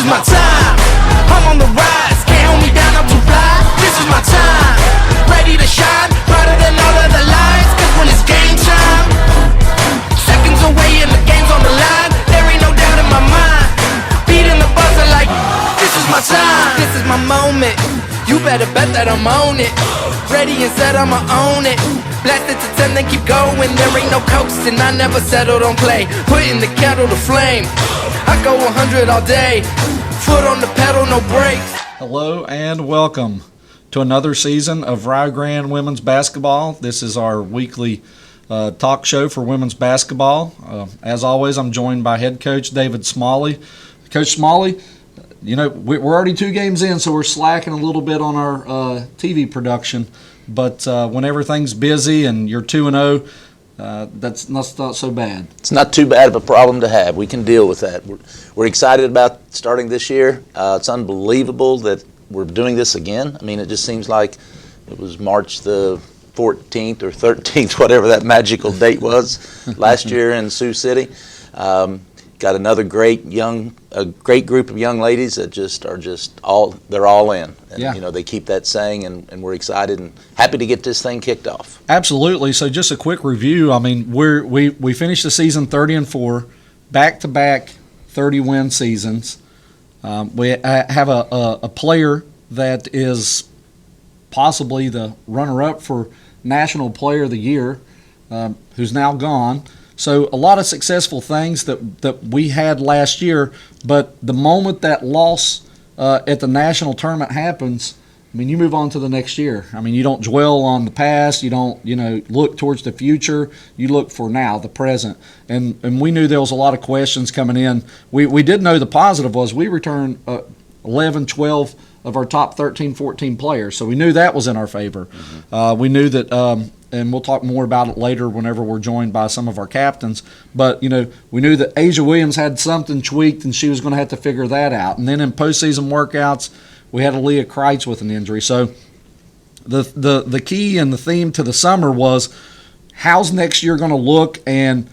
is my time. I'm on the rise, can't hold me down, I'm too fly. This is my time, ready to shine, brighter than all of the lights. Cause when it's game time, seconds away and the game's on the line. There ain't no doubt in my mind, beating the buzzer like, this is my time. This is my moment, you better bet that I'm on it. Ready and set, I'ma own it. Blast it to 10, then keep going. There ain't no coasting, I never settle, don't play. Putting the kettle to flame, I go 100 all day. Foot on the pedal, no brakes. Hello and welcome to another season of Rio Grande Women's Basketball. This is our weekly talk show for women's basketball. As always, I'm joined by head coach David Smalley. Coach Smalley, you know, we're already 2 games in, so we're slacking a little bit on our TV production. But when everything's busy and you're 2-0, that's not so bad. It's not too bad of a problem to have. We can deal with that. We're excited about starting this year. It's unbelievable that we're doing this again. I mean, it just seems like it was March the 14th or 13th, whatever that magical date was last year in Sioux City. Got another great group of young ladies that they're all in. And, yeah. You know, they keep that saying, and we're excited and happy to get this thing kicked off. Absolutely. So just a quick review. I mean, we finished the season 30-4, back-to-back 30-win seasons. We have a player that is possibly the runner-up for National Player of the Year, who's now gone. So a lot of successful things that we had last year, but the moment that loss at the national tournament happens, I mean, you move on to the next year. I mean, you don't dwell on the past. You don't, look towards the future. You look for now, the present. And we knew there was a lot of questions coming in. We did know the positive was we returned 11, 12 of our top 13, 14 players. So we knew that was in our favor. Mm-hmm. We knew that and we'll talk more about it later whenever we're joined by some of our captains. But, we knew that Asia Williams had something tweaked and she was going to have to figure that out. And then in postseason workouts, we had Aaliyah Kreitz with an injury. So the key and the theme to the summer was how's next year going to look and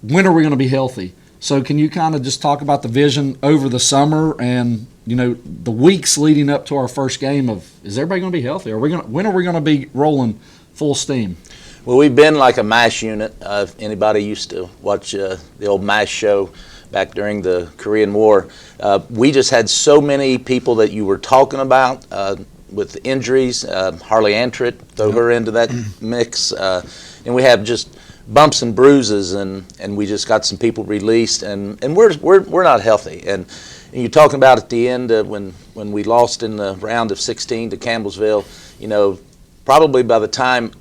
when are we going to be healthy? So can you kind of just talk about the vision over the summer and, the weeks leading up to our first game of is everybody going to be healthy? When are we going to be rolling full steam? Well, we've been like a MASH unit. If anybody used to watch the old MASH show back during the Korean War, we just had so many people that you were talking about with injuries. Harley Antrit, throw her into that mix. And we have just bumps and bruises, and we just got some people released, and we're not healthy. And you're talking about at the end when we lost in the round of 16 to Campbellsville, probably by the time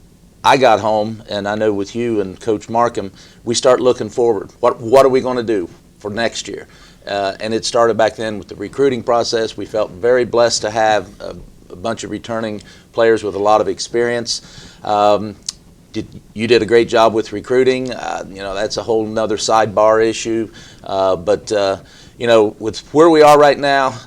I got home, and I know with you and Coach Markham, we start looking forward. What are we going to do for next year? And it started back then with the recruiting process. We felt very blessed to have a bunch of returning players with a lot of experience. You did a great job with recruiting. That's a whole nother sidebar issue. But with where we are right now,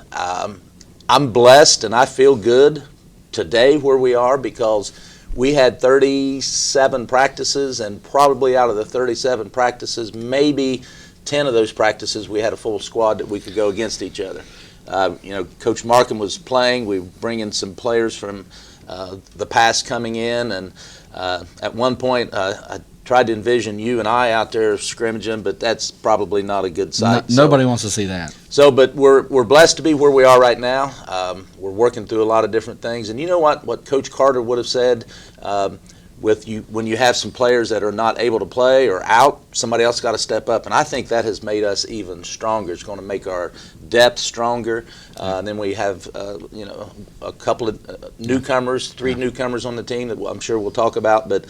I'm blessed and I feel good today where we are because we had 37 practices, and probably out of the 37 practices, maybe 10 of those practices we had a full squad that we could go against each other. Coach Markham was playing. We were bringing some players from the past coming in, and at one point I tried to envision you and I out there scrimmaging, but that's probably not a good sight. Nobody wants to see that. So, but we're blessed to be where we are right now. We're working through a lot of different things, and you know what Coach Carter would have said when you have some players that are not able to play or out, somebody else got to step up, and I think that has made us even stronger. It's going to make our depth stronger. And then we have a couple of newcomers, 3 newcomers on the team that I'm sure we'll talk about, but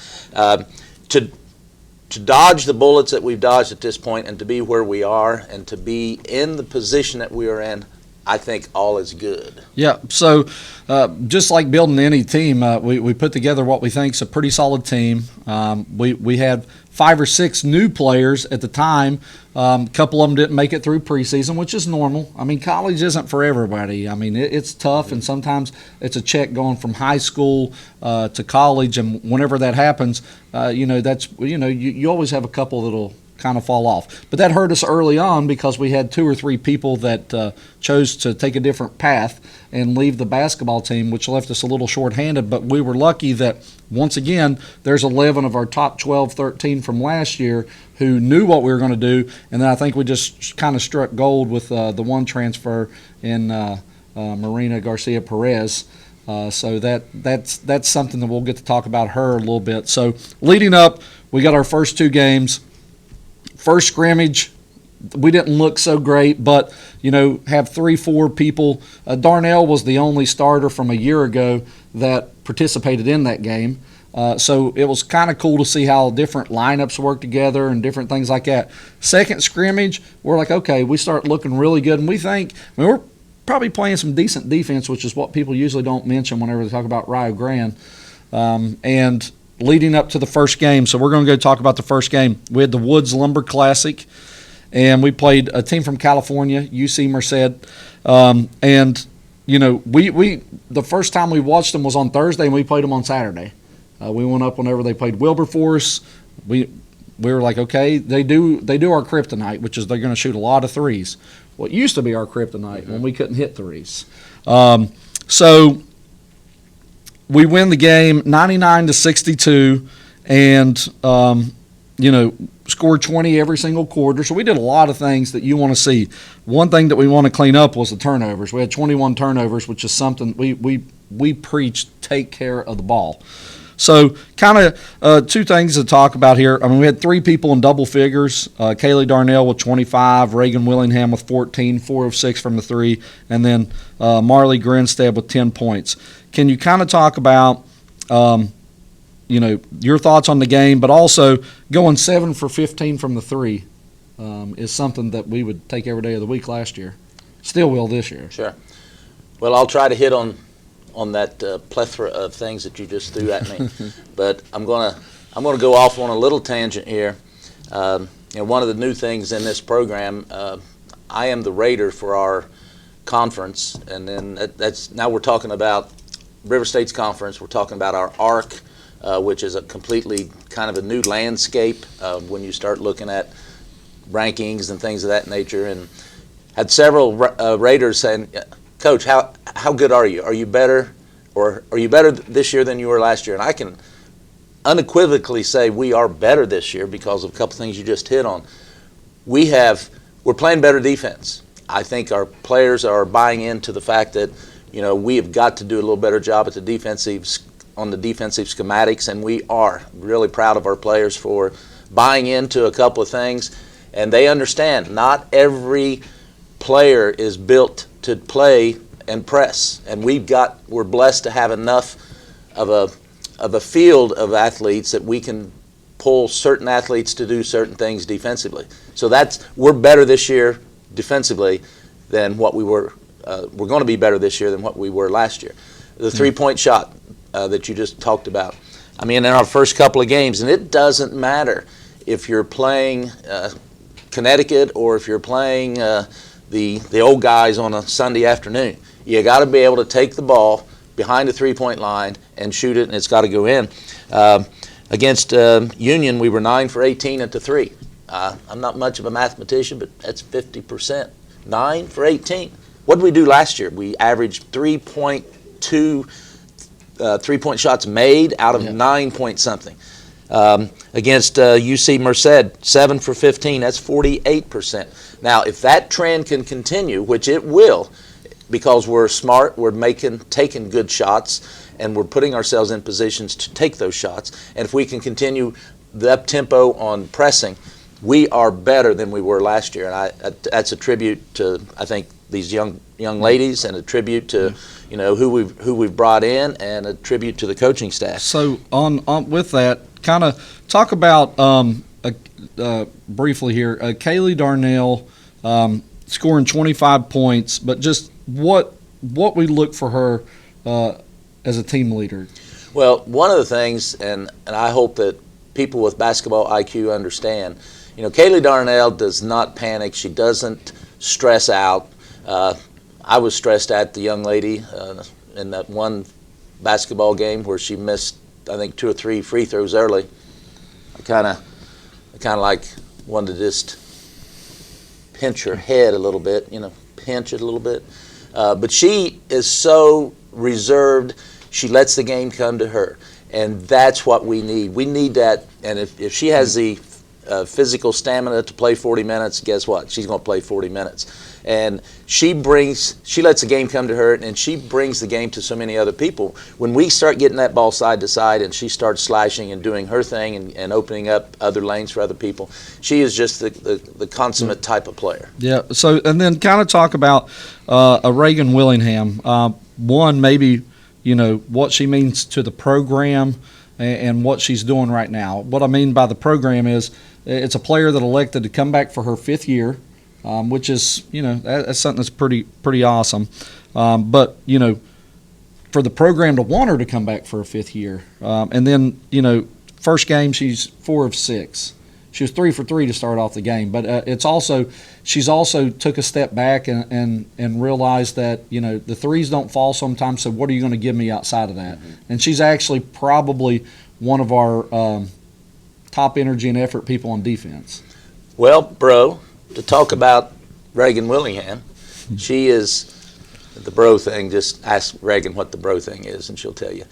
to dodge the bullets that we've dodged at this point and to be where we are and to be in the position that we are in, I think all is good. Yeah, so just like building any team, we put together what we think is a pretty solid team. We had 5 or 6 new players at the time. A couple of them didn't make it through preseason, which is normal. I mean, college isn't for everybody. I mean, it's tough, and sometimes it's a check going from high school to college, and whenever that happens, you always have a couple that'll kind of fall off. But that hurt us early on because we had 2 or 3 people that chose to take a different path and leave the basketball team, which left us a little shorthanded. But we were lucky that, once again, there's 11 of our top 12, 13 from last year who knew what we were going to do. And then I think we just kind of struck gold with the one transfer in Marina Garcia Perez. So that's something that we'll get to talk about her a little bit. So leading up, we got our first 2 games. First scrimmage, we didn't look so great, but, have 3-4 people. Darnell was the only starter from a year ago that participated in that game. So it was kind of cool to see how different lineups work together and different things like that. Second scrimmage, we're like, okay, we start looking really good, and we think, we're probably playing some decent defense, which is what people usually don't mention whenever they talk about Rio Grande. And leading up to the first game, so we're going to go talk about the first game. We had the Woods Lumber Classic, and we played a team from California, UC Merced. And we the first time we watched them was on Thursday, and we played them on Saturday. We went up whenever they played Wilberforce. We were like, okay, they do our kryptonite, which is they're going to shoot a lot of threes. What used to be our kryptonite when we couldn't hit threes. So we win the game 99-62, and scored 20 every single quarter. So we did a lot of things that you want to see. One thing that we want to clean up was the turnovers. We had 21 turnovers, which is something we preach, take care of the ball. So kind of 2 things to talk about here. I mean, we had 3 people in double figures. Kaylee Darnell with 25, Reagan Willingham with 14, 4 of 6 from the 3, and then Marley Grinstead with 10 points. Can you kind of talk about, your thoughts on the game, but also going 7 for 15 from the 3 is something that we would take every day of the week last year. Still will this year. Sure. Well, I'll try to hit on that plethora of things that you just threw at me, but I'm gonna go off on a little tangent here. One of the new things in this program, I am the rater for our conference, and then that's now we're talking about River State's conference. We're talking about our ARC, which is a completely kind of a new landscape when you start looking at rankings and things of that nature. And had several raters saying, Coach, how good are you? Are you better, or are you better this year than you were last year? And I can unequivocally say we are better this year because of a couple things you just hit on. We're playing better defense. I think our players are buying into the fact that we have got to do a little better job at the defensive schematics, and we are really proud of our players for buying into a couple of things. And they understand not every player is built to play and press, and we're blessed to have enough of a field of athletes that we can pull certain athletes to do certain things defensively. So we're better this year defensively than what we were. We're going to be better this year than what we were last year. The 3-point shot that you just talked about. I mean, in our first couple of games, and it doesn't matter if you're playing Connecticut or if you're playing the old guys on a Sunday afternoon. You got to be able to take the ball behind the 3-point line and shoot it, and it's got to go in. Against Union, we were 9 for 18 at the 3. I'm not much of a mathematician, but that's 50%. 9 for 18. What did we do last year? We averaged 3.2 3-point shots made out of 9 point something. Against UC Merced, 7 for 15. That's 48%. Now, if that trend can continue, which it will, because we're smart, we're taking good shots, and we're putting ourselves in positions to take those shots. And if we can continue the up tempo on pressing, we are better than we were last year. And that's a tribute to, I think, these young ladies, and a tribute to who we've brought in, and a tribute to the coaching staff. So on with that, kind of talk about briefly here, Kaylee Darnell scoring 25 points, but just what we look for her as a team leader. Well, one of the things, and I hope that people with basketball IQ understand, Kaylee Darnell does not panic. She doesn't stress out. I was stressed at the young lady in that one basketball game where she missed, I think, 2 or 3 free throws early. I kind of like want to just pinch her head a little bit, pinch it a little bit. But she is so reserved. She lets the game come to her. And that's what we need. We need that. And if she has the physical stamina to play 40 minutes, guess what? She's going to play 40 minutes. And she lets the game come to her, and she brings the game to so many other people. When we start getting that ball side to side and she starts slashing and doing her thing and opening up other lanes for other people, she is just the consummate type of player. Yeah. So, and then kind of talk about a Reagan Willingham. One, maybe, what she means to the program and what she's doing right now. What I mean by the program is it's a player that elected to come back for her 5th year. Which is, that's something that's pretty awesome. But, for the program to want her to come back for a 5th year. And then, first game, she's 4 of 6. She was 3 for 3 to start off the game. But she's also took a step back and realized that, the threes don't fall sometimes, so what are you going to give me outside of that? Mm-hmm. And she's actually probably one of our top energy and effort people on defense. Well, bro, to talk about Reagan Willingham, she is the bro thing. Just ask Reagan what the bro thing is, and she'll tell you.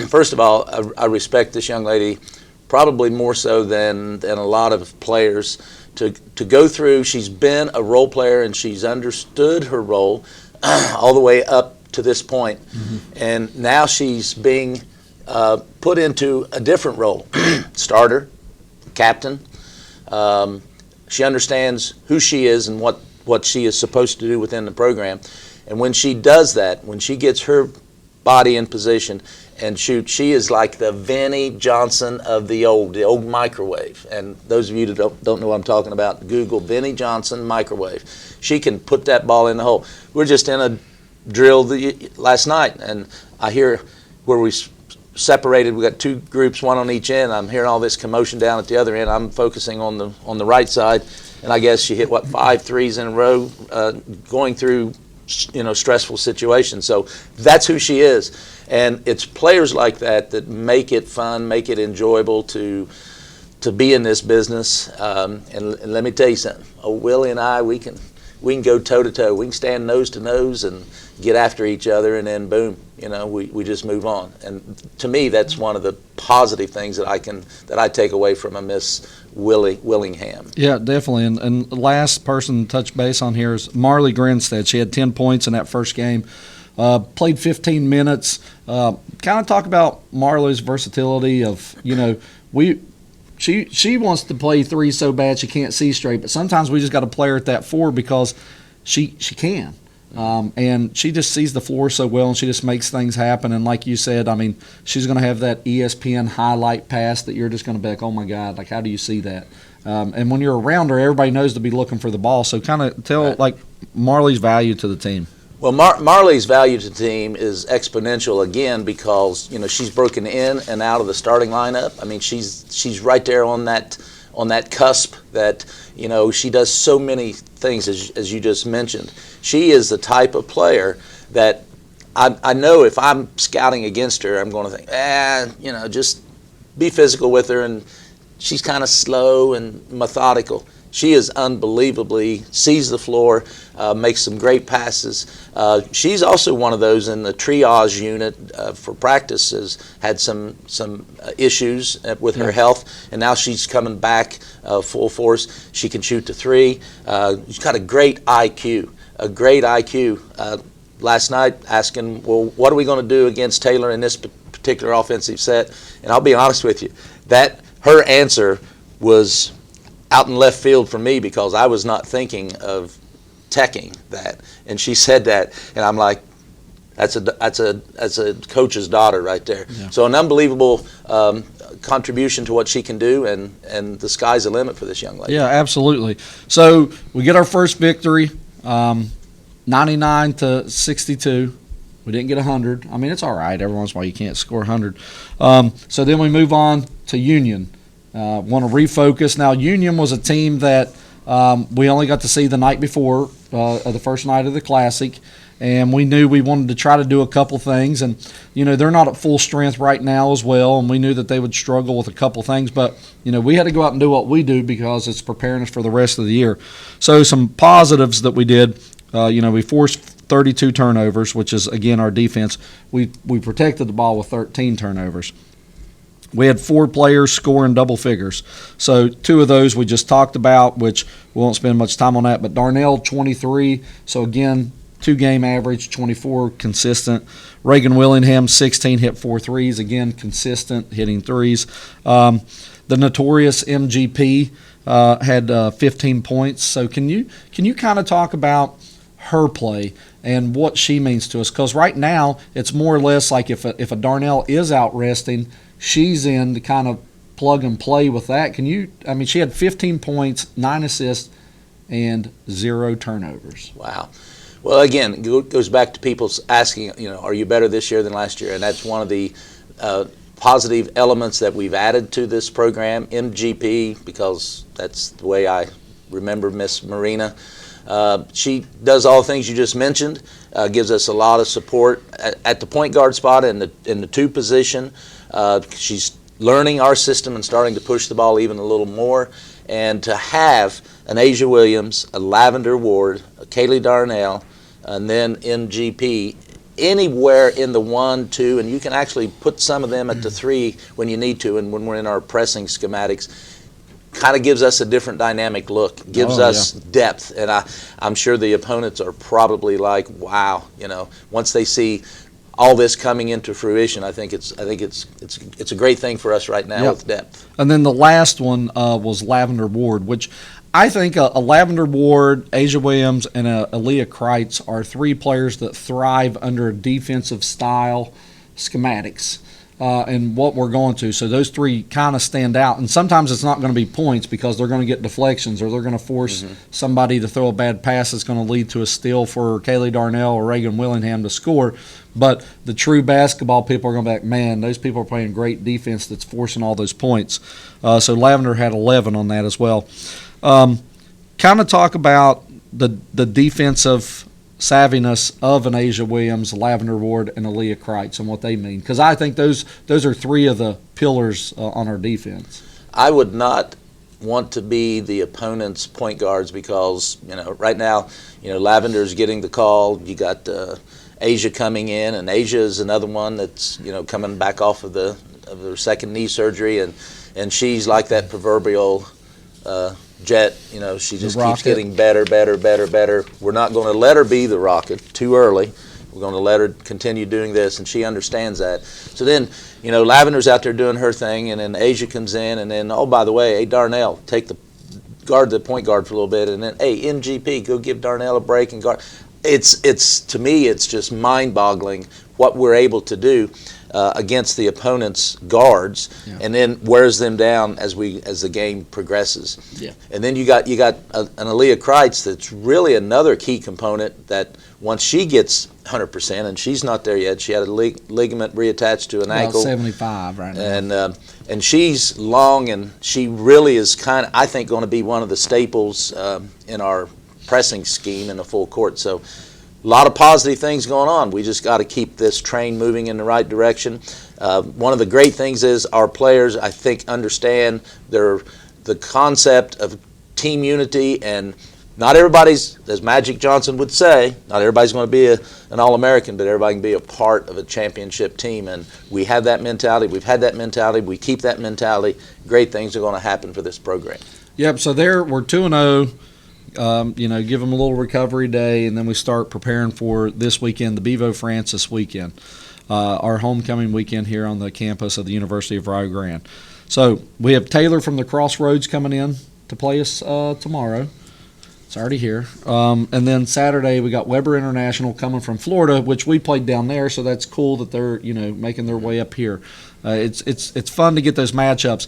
First of all, I respect this young lady probably more so than a lot of players. To go through, she's been a role player, and she's understood her role all the way up to this point. Mm-hmm. And now she's being put into a different role, starter, captain. She understands who she is and what she is supposed to do within the program. And when she does that, when she gets her body in position and shoot, she is like the Vinnie Johnson of the old microwave. And those of you that don't know what I'm talking about, Google Vinnie Johnson microwave. She can put that ball in the hole. We're just in a drill last night, and I hear where we separated. We got 2 groups, 1 on each end. I'm hearing all this commotion down at the other end. I'm focusing on the right side, and I guess she hit 5 threes in a row, going through stressful situations. So that's who she is, and it's players like that make it fun, make it enjoyable to be in this business. And let me tell you something. Willie and I, we can go toe to toe. We can stand nose to nose and get after each other, and then boom, we just move on. And to me, that's one of the positive things that I take away from a Miss Willingham. Yeah, definitely. And the last person to touch base on here is Marley Grinstead. She had 10 points in that first game. Played 15 minutes. Kind of talk about Marley's versatility of, She wants to play 3 so bad she can't see straight, but sometimes we just got to play her at that 4 because she can. And she just sees the floor so well, and she just makes things happen. And like you said, she's going to have that ESPN highlight pass that you're just going to be like, oh, my God, like, how do you see that? And when you're around her, everybody knows to be looking for the ball. So kind of tell, Marley's value to the team. Well, Marley's value to the team is exponential again because she's broken in and out of the starting lineup. She's right there on that cusp that she does so many things as you just mentioned. She is the type of player that I know if I'm scouting against her, I'm going to think, just be physical with her, and she's kind of slow and methodical. She is unbelievably, sees the floor, makes some great passes. She's also one of those in the triage unit for practice, has had some issues with her health, and now she's coming back full force. She can shoot the 3. She's got a great IQ, Last night asking, well, what are we going to do against Taylor in this particular offensive set? And I'll be honest with you, that her answer was out in left field for me because I was not thinking of teching that, and she said that, and I'm like, that's a coach's daughter right there. Yeah. So an unbelievable contribution to what she can do, and the sky's the limit for this young lady. Yeah, absolutely. So we get our first victory, 99-62. We didn't get 100. It's all right. Every once in a while you can't score 100. So then we move on to Union. Want to refocus. Now, Union was a team that We only got to see the night before, the first night of the Classic, and we knew we wanted to try to do a couple things. And, they're not at full strength right now as well, and we knew that they would struggle with a couple things. But, we had to go out and do what we do because it's preparing us for the rest of the year. So some positives that we did, we forced 32 turnovers, which is, again, our defense. We protected the ball with 13 turnovers. We had 4 players score in double figures. So 2 of those we just talked about, which we won't spend much time on that. But Darnell, 23. So, again, 2-game average, 24, consistent. Reagan Willingham, 16, hit 4 threes. Again, consistent, hitting threes. The notorious MGP had 15 points. So can you kind of talk about her play and what she means to us? Because right now it's more or less like if a Darnell is out resting, she's in to kind of plug and play with that. She had 15 points, 9 assists, and 0 turnovers. Wow. Well, again, it goes back to people asking, are you better this year than last year? And that's one of the positive elements that we've added to this program, MGP, because that's the way I remember Miss Marina. She does all the things you just mentioned, gives us a lot of support at the point guard spot in the 2 position. She's learning our system and starting to push the ball even a little more. And to have an Asia Williams, a Lavender Ward, a Kaylee Darnell, and then MGP anywhere in the 1, 2, and you can actually put some of them at the 3 when you need to, and when we're in our pressing schematics, kind of gives us a different dynamic look, gives us depth. And I'm sure the opponents are probably like, wow, once they see all this coming into fruition, I think it's a great thing for us right now with depth. And then the last one was Lavender Ward, which I think a Lavender Ward, Asia Williams, and a Aaliyah Kreitz are 3 players that thrive under defensive style schematics and what we're going to. So those 3 kind of stand out. And sometimes it's not going to be points because they're going to get deflections or they're going to force somebody to throw a bad pass that's going to lead to a steal for Kaylee Darnell or Reagan Willingham to score. But the true basketball people are going to be like, man, those people are playing great defense that's forcing all those points. So Lavender had 11 on that as well. Kind of talk about the defensive savviness of an Asia Williams, Lavender Ward, and Aaliyah Kreitz and what they mean. Because I think those are 3 of the pillars on our defense. I would not want to be the opponent's point guards because, right now, Lavender's getting the call. You got Asia coming in, and Asia is another one that's, coming back off of her second knee surgery, and she's like that proverbial jet. She just keeps getting better. We're not going to let her be the Rocket too early. We're going to let her continue doing this, and she understands that. So then, Lavender's out there doing her thing, and then Asia comes in, and then, oh, by the way, hey, Darnell, take the point guard for a little bit, and then, hey, MGP, go give Darnell a break and guard. It's to me, it's just mind-boggling what we're able to do against the opponent's guards, and then wears them down as the game progresses. Yeah. And then you got an Aaliyah Kreitz that's really another key component that once she gets 100%, and she's not there yet. She had a ligament reattached to an ankle. 75 right now. And she's long, and she really is I think, going to be one of the staples in our pressing scheme in the full court. So a lot of positive things going on. We just got to keep this train moving in the right direction. One of the great things is our players, I think, understand the concept of team unity, and not everybody's, as Magic Johnson would say, not everybody's going to be an All-American, but everybody can be a part of a championship team. And we have that mentality. We've had that mentality. We keep that mentality. Great things are going to happen for this program. Yep, so we're 2-0. Give them a little recovery day, and then we start preparing for this weekend, the Bevo Francis weekend, our homecoming weekend here on the campus of the University of Rio Grande. So we have Taylor from the Crossroads coming in to play us tomorrow. It's already here. And then Saturday we got Weber International coming from Florida, which we played down there, so that's cool that they're making their way up here. It's fun to get those matchups.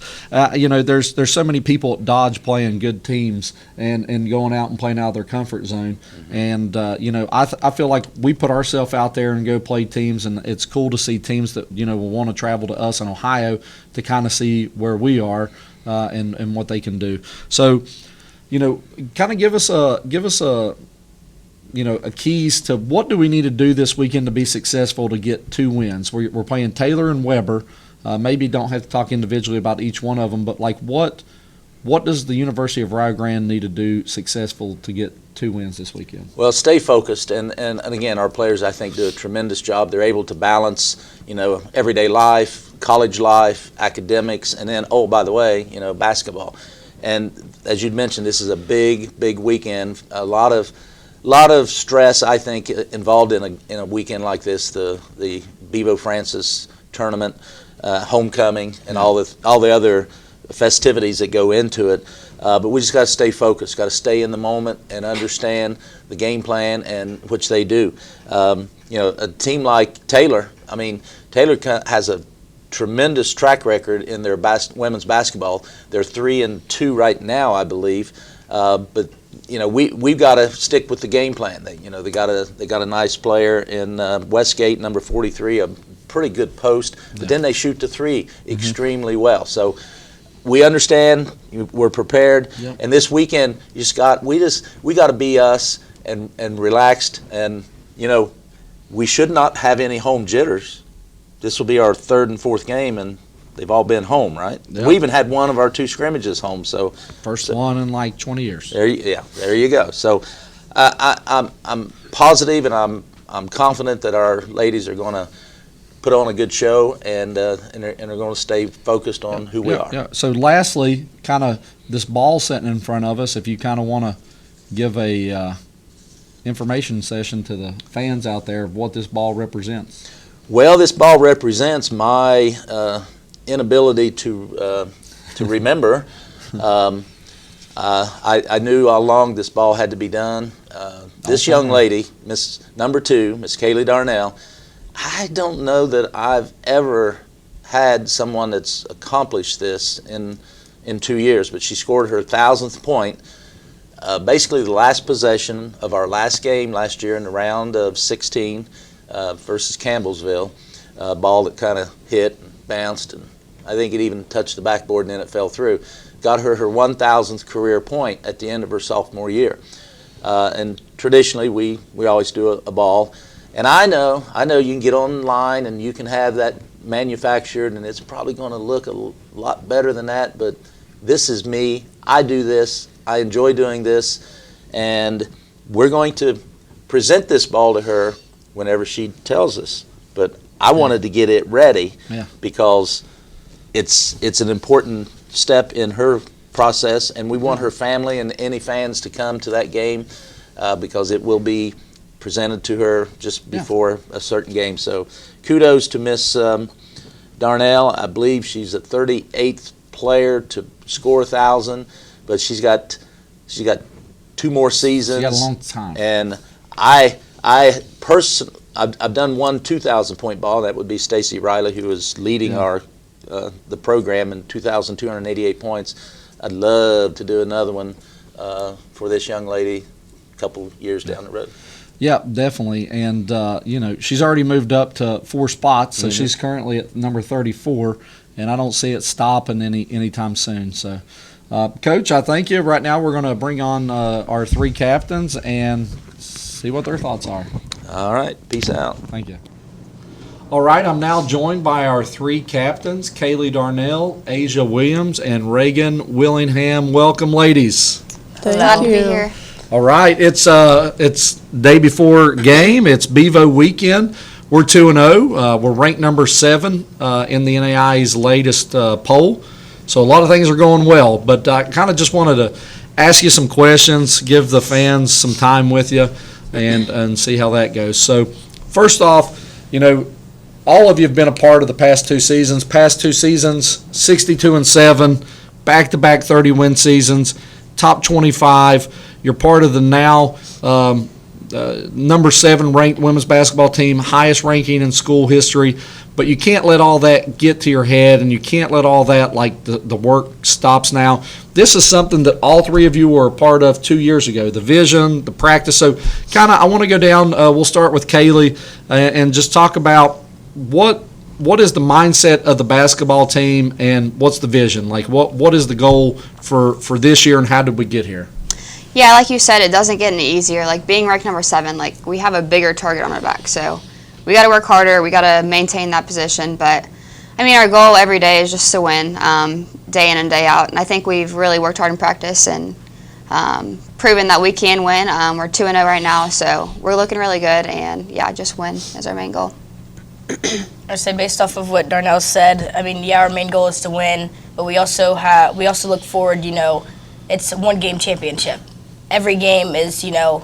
There's so many people at Dodge playing good teams and going out and playing out of their comfort zone. Mm-hmm. And I feel like we put ourselves out there and go play teams, and it's cool to see teams that will want to travel to us in Ohio to kind of see where we are and what they can do. So. kind of give us a keys to what do we need to do this weekend to be successful to get 2 wins. We're playing Taylor and Weber. Maybe don't have to talk individually about each one of them, but like what does the University of Rio Grande need to do successful to get 2 wins this weekend? Well, stay focused, and again, our players, I think, do a tremendous job. They're able to balance, everyday life, college life, academics, and then, oh, by the way, basketball. And as you'd mentioned, this is a big, big weekend. A lot of stress, I think, involved in a weekend like this. The Bevo Francis tournament, homecoming, and all the other festivities that go into it. But we just got to stay focused, got to stay in the moment and understand the game plan, and which they do. A team like Taylor, Taylor has a tremendous track record in their women's basketball. They're 3-2 right now, I believe. But we've got to stick with the game plan. They got a nice player in Westgate, number 43, a pretty good post. But then they shoot the 3 extremely well. So we understand, we're prepared, and this weekend we got to be us and relaxed, and we should not have any home jitters. This will be our 3rd and 4th game, and they've all been home, right? Yep. We even had one of our 2 scrimmages home, so first one in like 20 years. There you go. So I'm positive, and I'm confident that our ladies are going to put on a good show, and are going to stay focused on who we are. Yeah. So lastly, kind of this ball sitting in front of us, if you kind of want to give a information session to the fans out there of what this ball represents. Well, this ball represents my inability to remember. I knew all along this ball had to be done. This young lady, Miss Number 2, Miss Kaylee Darnell, I don't know that I've ever had someone that's accomplished this in 2 years, but she scored her 1,000th point, basically the last possession of our last game last year in the round of 16 versus Campbellsville. A ball that kind of hit and bounced, and I think it even touched the backboard and then it fell through. Got her 1,000th career point at the end of her sophomore year. And traditionally we always do a ball. And I know you can get online and you can have that manufactured, and it's probably going to look a lot better than that, but this is me. I do this. I enjoy doing this, and we're going to present this ball to her whenever she tells us. But I wanted to get it ready because it's an important step in her process, and we want her family and any fans to come to that game because it will be presented to her just before a certain game. So kudos to Miss Darnell. I believe she's the 38th player to score 1,000, but she's got 2 more seasons. She got a long time. And I've done one 2,000 point ball. That would be Stacy Riley, who is leading our the program in 2,288 points. I'd love to do another one for this young lady a couple years down the road. Yeah, definitely. And, she's already moved up to 4 spots, so she's currently at number 34, and I don't see it stopping anytime soon. So, Coach, I thank you. Right now we're going to bring on our 3 captains and see what their thoughts are. All right. Peace out. Thank you. All right, I'm now joined by our 3 captains, Kaylee Darnell, Asia Williams, and Reagan Willingham. Welcome, ladies. Glad to be here. All right, it's day before game. It's Bevo weekend. We're 2-0. We're ranked number 7 in the NAIA's latest poll. So a lot of things are going well. But I kind of just wanted to ask you some questions, give the fans some time with you, and see how that goes. So first off, all of you have been a part of the past 2 seasons. Past 2 seasons, 62-7, back-to-back 30-win seasons, top 25. You're part of the now number 7 ranked women's basketball team, highest ranking in school history. But you can't let all that get to your head, and you can't let all that, like the work stops now. This is something that all 3 of you were a part of 2 years ago, the vision, the practice. So I want to go down, we'll start with Kaylee and just talk about what is the mindset of the basketball team and what's the vision? Like what is the goal for this year, and how did we get here? Yeah, like you said, it doesn't get any easier. Like being ranked number 7, like we have a bigger target on our back. So we got to work harder. We got to maintain that position. But I mean, our goal every day is just to win, day in and day out. And I think we've really worked hard in practice and proven that we can win. We're 2-0 right now, so we're looking really good. And yeah, just win is our main goal. I'd say based off of what Darnell said, I mean, yeah, our main goal is to win, but we also look forward. It's a one-game championship. Every game is, the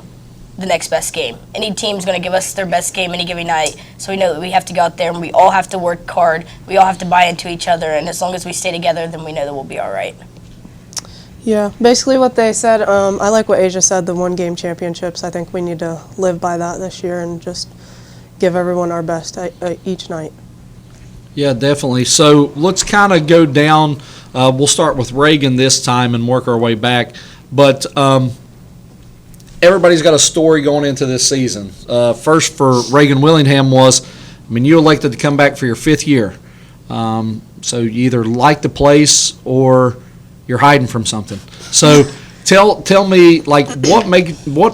next best game. Any team's going to give us their best game any given night, so we know that we have to go out there and we all have to work hard. We all have to buy into each other, and as long as we stay together, then we know that we'll be all right. Yeah, basically what they said, I like what Asia said, the one-game championships. I think we need to live by that this year and just give everyone our best each night. Yeah, definitely. So let's kind of go down. We'll start with Reagan this time and work our way back. But everybody's got a story going into this season. First for Reagan Willingham you elected to come back for your 5th year. So you either like the place or you're hiding from something. So tell me, what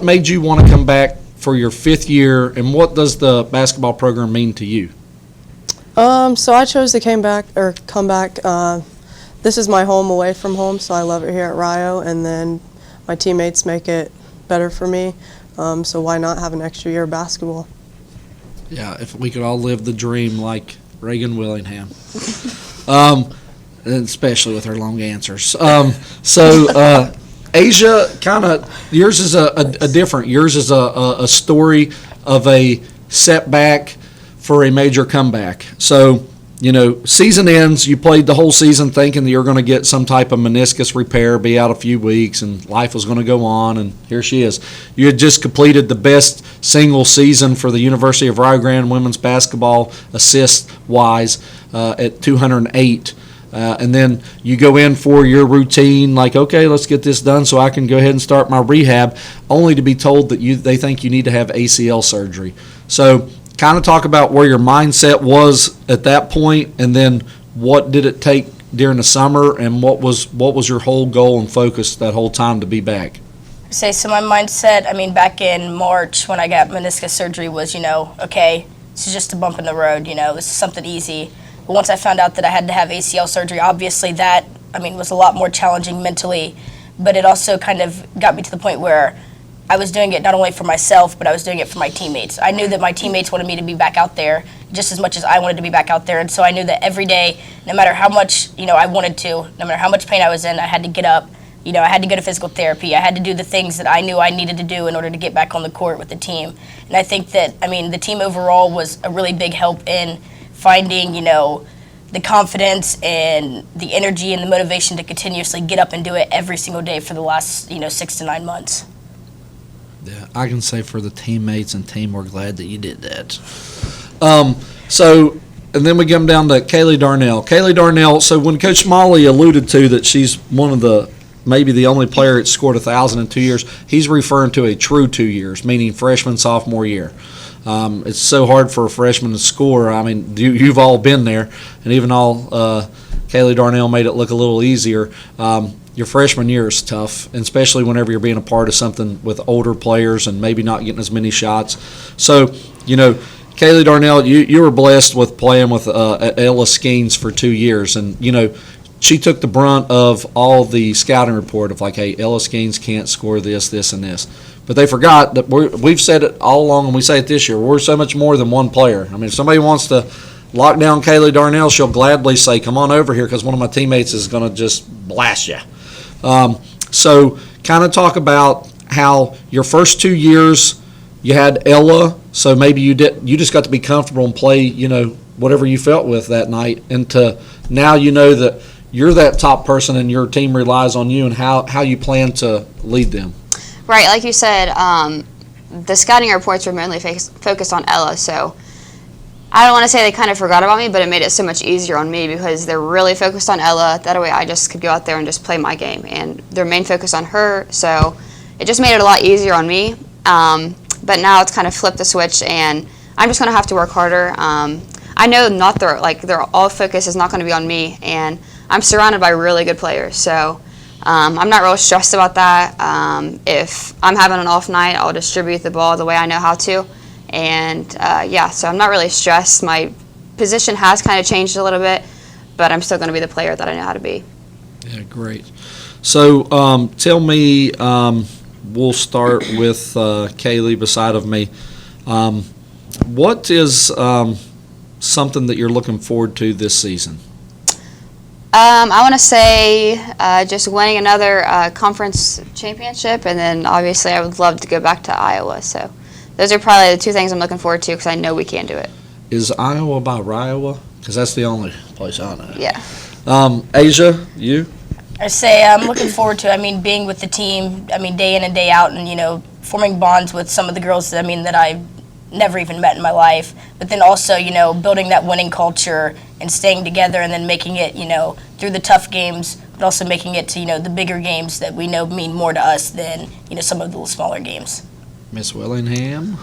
made you want to come back for your 5th year, and what does the basketball program mean to you? So I chose to come back. This is my home away from home, so I love it here at Rio, and then my teammates make it better for me. So why not have an extra year of basketball? Yeah, if we could all live the dream like Reagan Willingham. Especially with her long answers. Asia, yours is a different. Yours is a story of a setback for a major comeback. So, season ends, you played the whole season thinking that you're going to get some type of meniscus repair, be out a few weeks, and life was going to go on, and here she is. You had just completed the best single season for the University of Rio Grande women's basketball assist-wise at 208. And then you go in for your routine, like, okay, let's get this done so I can go ahead and start my rehab, only to be told that they think you need to have ACL surgery. So kind of talk about where your mindset was at that point, and then what did it take during the summer, and what was your whole goal and focus that whole time to be back? So my mindset, back in March when I got meniscus surgery was, okay, this is just a bump in the road, this is something easy. But once I found out that I had to have ACL surgery, obviously that, was a lot more challenging mentally. But it also kind of got me to the point where I was doing it not only for myself, but I was doing it for my teammates. I knew that my teammates wanted me to be back out there just as much as I wanted to be back out there. And so I knew that every day, no matter how much, I wanted to, no matter how much pain I was in, I had to get up. I had to go to physical therapy. I had to do the things that I knew I needed to do in order to get back on the court with the team. And I think that, the team overall was a really big help in finding, the confidence and the energy and the motivation to continuously get up and do it every single day for the last, 6 to 9 months. Yeah, I can say for the teammates and team, we're glad that you did that. And then we come down to Kaylee Darnell. Kaylee Darnell, so when Coach Smalley alluded to that she's one of maybe the only player that scored 1,000 in 2 years, he's referring to a true 2 years, meaning freshman, sophomore year. It's so hard for a freshman to score. You've all been there, and even Kaylee Darnell made it look a little easier. Your freshman year is tough, and especially whenever you're being a part of something with older players and maybe not getting as many shots. So, Kaylee Darnell, you were blessed with playing with Ella Skeens for 2 years, and, she took the brunt of all the scouting report of like, hey, Ella Skeens can't score this, this, and this. But they forgot that we've said it all along, and we say it this year. We're so much more than one player. If somebody wants to lock down Kaylee Darnell, she'll gladly say, come on over here because one of my teammates is going to just blast you. So kind of talk about how your first 2 years you had Ella, so maybe you just got to be comfortable and play, whatever you felt with that night, and to now that you're that top person and your team relies on you, and how you plan to lead them. Right, like you said, the scouting reports were mainly focused on Ella, so I don't want to say they kind of forgot about me, but it made it so much easier on me because they're really focused on Ella. That way I just could go out there and just play my game, and their main focus on her, so it just made it a lot easier on me. But now it's kind of flipped the switch, and I'm just going to have to work harder. I know their all focus is not going to be on me, and I'm surrounded by really good players, so I'm not real stressed about that. If I'm having an off night, I'll distribute the ball the way I know how to. And, so I'm not really stressed. My position has kind of changed a little bit, but I'm still going to be the player that I know how to be. Yeah, great. So tell me, we'll start with Kaylee beside of me. What is something that you're looking forward to this season? I want to say just winning another conference championship, and then obviously I would love to go back to Iowa. So those are probably the two things I'm looking forward to because I know we can do it. Is Iowa by Iowa? Because that's the only place I know. Yeah. Asia, you? I say I'm looking forward to, being with the team, day in and day out, and, forming bonds with some of the girls that I've never even met in my life. But then also, building that winning culture and staying together and then making it, through the tough games, but also making it to, the bigger games that we know mean more to us than, some of the smaller games. Miss Willingham?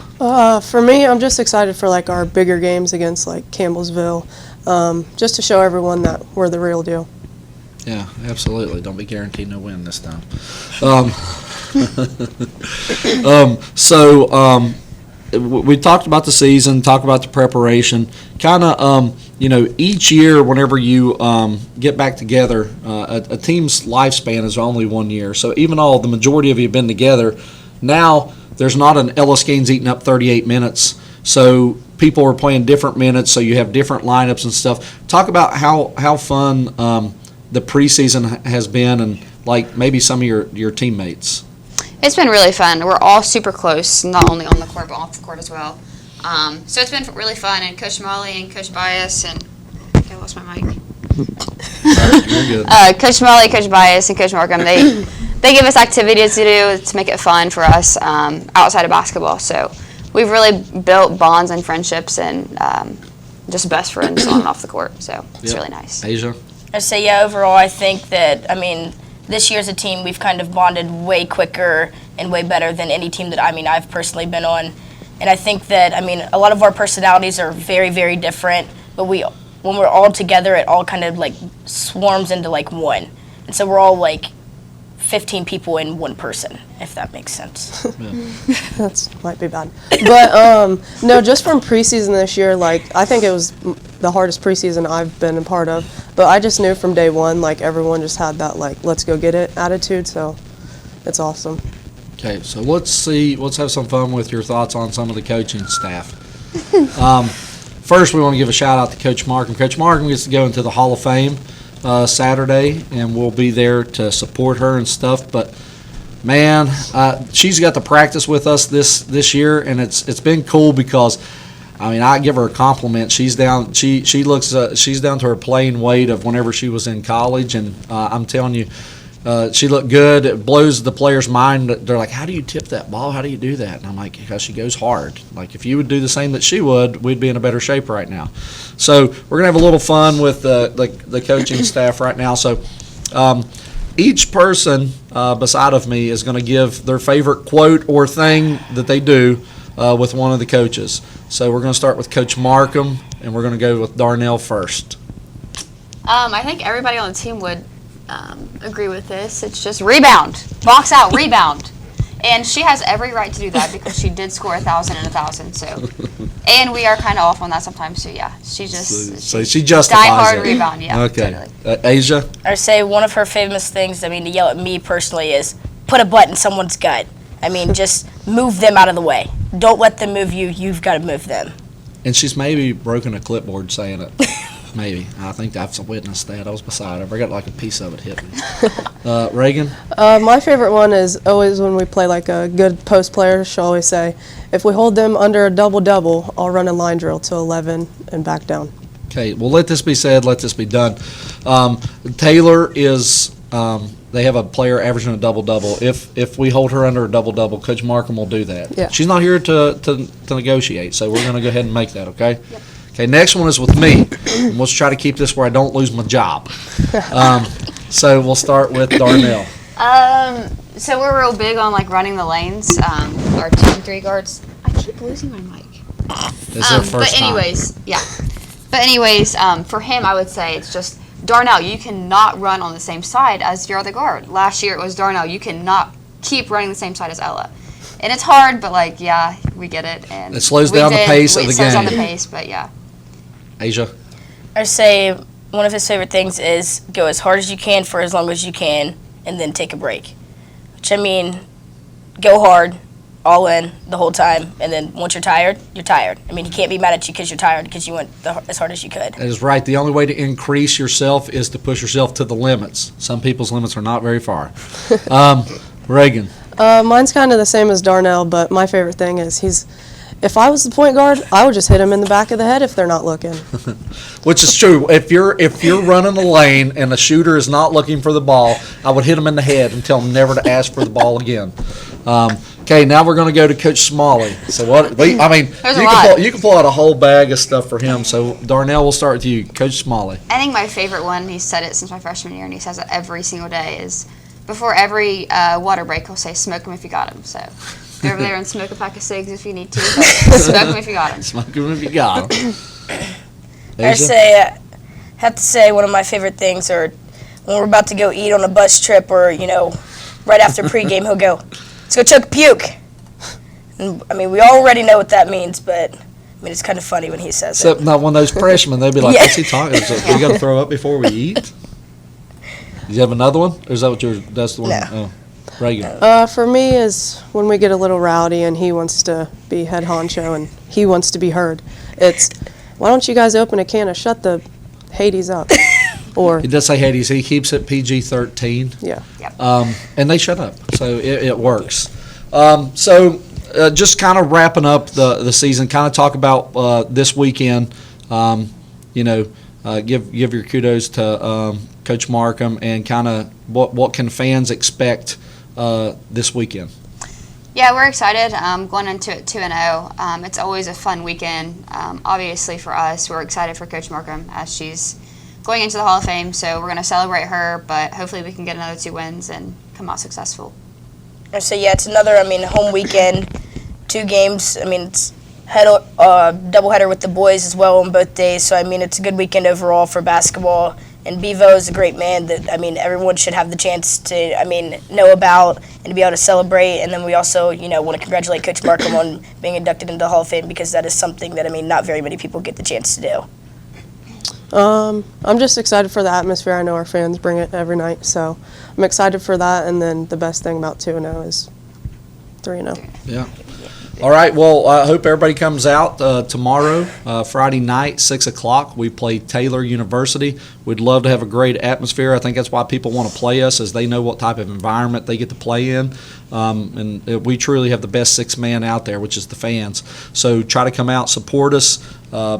For me, I'm just excited for like our bigger games against like Campbellsville, just to show everyone that we're the real deal. Yeah, absolutely. Don't be guaranteed no win this time. We talked about the season, talked about the preparation. Kind of, each year whenever you get back together, a team's lifespan is only 1 year. So even though the majority of you have been together, now there's not an Ellis Gaines eating up 38 minutes. So people are playing different minutes, so you have different lineups and stuff. Talk about how fun the preseason has been, and like maybe some of your teammates. It's been really fun. We're all super close, not only on the court, but off the court as well. So it's been really fun, and Coach Molly and Coach Bias and I think I lost my mic. You're good. Coach Molly, Coach Bias, and Coach Markham, they give us activities to do to make it fun for us outside of basketball. So we've really built bonds and friendships and just best friends on and off the court. So it's really nice. Asia? I say, overall, I think that, this year as a team, we've kind of bonded way quicker and way better than any team that, I've personally been on. And I think that, a lot of our personalities are very, very different, but when we're all together, it all kind of, like, swarms into, like, one. And so we're all, like, 15 people in one person, if that makes sense. That might be bad. But, no, just from preseason this year, like, I think it was the hardest preseason I've been a part of. But I just knew from day one, like, everyone just had that, like, let's go get it attitude, so it's awesome. Okay, so let's have some fun with your thoughts on some of the coaching staff. First, we want to give a shout out to Coach Markham. Coach Markham gets to go into the Hall of Fame Saturday, and we'll be there to support her and stuff. But man, she's got to practice with us this year, and it's been cool because I give her a compliment. She's down. She's down to her playing weight of whenever she was in college, and I'm telling you, she looked good. It blows the players' mind. They're like, "How do you tip that ball? How do you do that?" And I'm like, "Because she goes hard. Like if you would do the same that she would, we'd be in a better shape right now." So we're gonna have a little fun with the coaching staff right now. So each person beside of me is going to give their favorite quote or thing that they do with one of the coaches. So we're going to start with Coach Markham, and we're going to go with Darnell first. I think everybody on the team would agree with this. It's just rebound. Box out, rebound. And she has every right to do that because she did score 1,000 and 1,000. So, and we are kind of off on that sometimes. So yeah, she justifies die-hard it. Rebound. Yeah. Okay. Totally. Asia? I say one of her famous things, to yell at me personally is put a butt in someone's gut. Just move them out of the way. Don't let them move you. You've got to move them. And she's maybe broken a clipboard saying it. Maybe. I think I've witnessed that. I was beside her. I got like a piece of it hit me. Reagan? My favorite one is always when we play like a good post player, she'll always say, if we hold them under a double-double, I'll run a line drill to 11 and back down. Okay, well, let this be said, let this be done. Taylor is, they have a player averaging a double-double. If we hold her under a double-double, Coach Markham will do that. Yeah. She's not here to negotiate, so we're going to go ahead and make that, okay? Yep. Okay, next one is with me. And we'll try to keep this where I don't lose my job. So we'll start with Darnell. So we're real big on like running the lanes. Our 2 and 3 guards. I keep losing my mic. This is our first But anyways, time. yeah. But anyways, for him, I would say it's just Darnell, you cannot run on the same side as your other guard. Last year it was Darnell, you cannot keep running the same side as Ella. And it's hard, but yeah, we get it. And It slows down the pace of the It slows down the game. pace, but yeah. Asia? I say one of his favorite things is go as hard as you can for as long as you can, and then take a break. Which, I mean, go hard, all in the whole time, and then once you're tired, you're tired. I mean, he can't be mad at you because you're tired because you went as hard as you could. That is right. The only way to increase yourself is to push yourself to the limits. Some people's limits are not very far. Reagan? Mine's kind of the same as Darnell, but my favorite thing is if I was the point guard, I would just hit him in the back of the head if they're not looking. Which is true. If you're running the lane and the shooter is not looking for the ball, I would hit him in the head and tell him never to ask for the ball again. Okay, now we're going to go to Coach Smalley. So what? You can pull out a whole bag of stuff for him. So Darnell, we'll start with you, Coach Smalley. I think my favorite one, he's said it since my freshman year, and he says it every single day, is before every water break, he'll say, "Smoke him if you got him." So go over there and smoke a pack of cigs if you need to, but smoke him if you got him. Smoke him if you got him. Have to say one of my favorite things are when we're about to go eat on a bus trip or, right after pregame, he'll go, "Let's go choke puke." And, I mean, we already know what that means, but, I mean, it's kind of funny when he says Except it. not one of those freshmen. They'd be like, Yeah. what's he talking about? So, we got to throw up before we eat? Do you have another one? Or is that that's the one? No. Oh, Reagan. For me is when we get a little rowdy and he wants to be head honcho and he wants to be heard. It's, why don't you guys open a can of shut the Hades up? Or, He does say Hades. He keeps it PG-13. yeah. And they shut up. So it works. Just kind of wrapping up the season, kind of talk about this weekend. Give your kudos to Coach Markham and kind of what can fans expect this weekend. Yeah, we're excited going into it 2-0. It's always a fun weekend. Obviously for us, we're excited for Coach Markham as she's going into the Hall of Fame, so we're going to celebrate her, but hopefully we can get another 2 wins and come out successful. So, yeah, it's another, home weekend, 2 games. It's doubleheader with the boys as well on both days. So, it's a good weekend overall for basketball. And Bevo is a great man that, everyone should have the chance to, know about and to be able to celebrate. And then we also, want to congratulate Coach Markham on being inducted into the Hall of Fame because that is something that, not very many people get the chance to do. I'm just excited for the atmosphere. I know our fans bring it every night, so I'm excited for that. And then the best thing about 2-0 is 3-0. Yeah. All right. Well, I hope everybody comes out tomorrow, Friday night, 6 o'clock. We play Taylor University. We'd love to have a great atmosphere. I think that's why people want to play us, as they know what type of environment they get to play in. And we truly have the best 6-man out there, which is the fans. So try to come out, support us,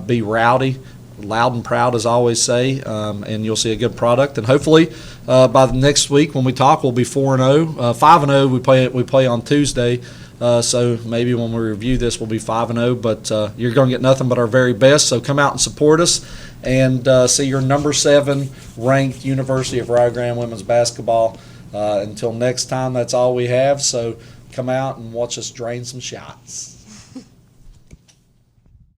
be rowdy, loud and proud, as I always say, and you'll see a good product. And hopefully by the next week when we talk, we'll be 4-0. 5-0, we play on Tuesday. So maybe when we review this, we'll be 5-0. But you're going to get nothing but our very best. So come out and support us and see your number 7 ranked University of Rio Grande women's basketball. Until next time, that's all we have. So come out and watch us drain some shots.